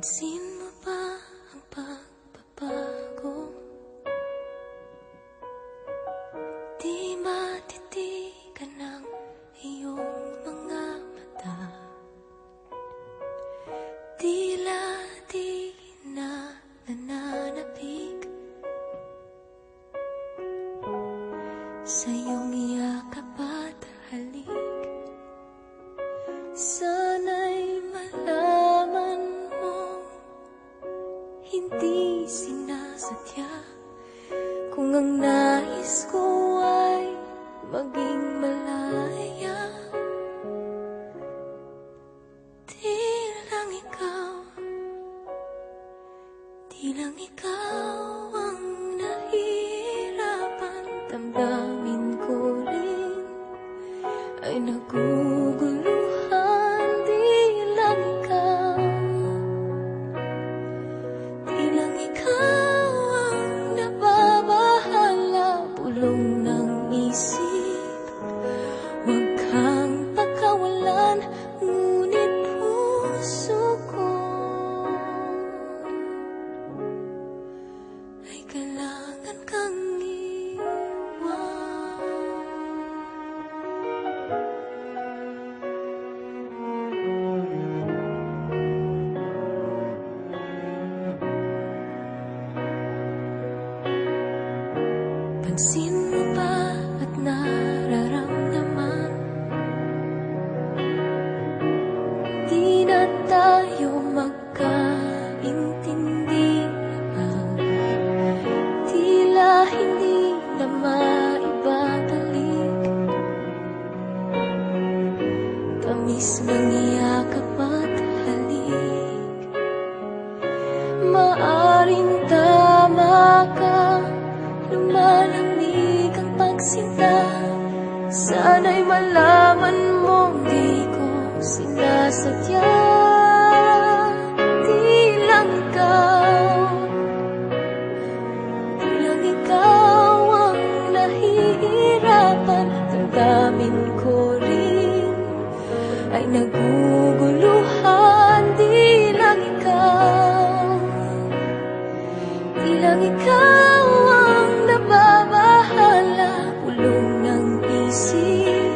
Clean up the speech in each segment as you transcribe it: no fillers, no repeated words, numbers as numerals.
Pansin mo ba ang pagbabago? Di matitigan ng iyong mga mata. Tila di na nananapig sa iyong yakap at halik. Sana'y malaman mong hindi sinasadya, kung ang nais ko ay maging malaya. Di lang ikaw ang nahihirapan. Damdamin ko rin ay naguguluhan. Di lang ikaw ang nababahala. Pulong ng isip, huwag kang pagkawalan, ngunit puso ko ay kailangan kang iwan. Pansin mo ba at nararamdaman? Di na tayo magkaintindihan. Tila hindi na maibabalik tamis ng yakap at halik. Maaring tama ka, lumalamig ang pagsinta. Sana'y malaman mong di ko sinasadya. Di lang ikaw ang nahihirapan. Damdamin ko rin ay naguguluhan. Di lang ikaw ang nababahala. Pulong ng isip,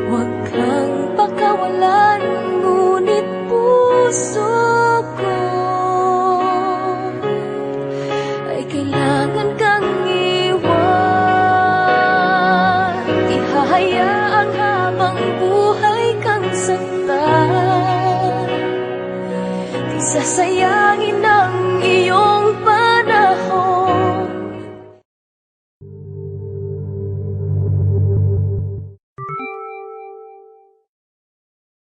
huwag kang pakawalan, ngunit puso ko ay kailangan kang iwan. Di hahayaang habang buhay kang saktan. Di sasayangin ang iyong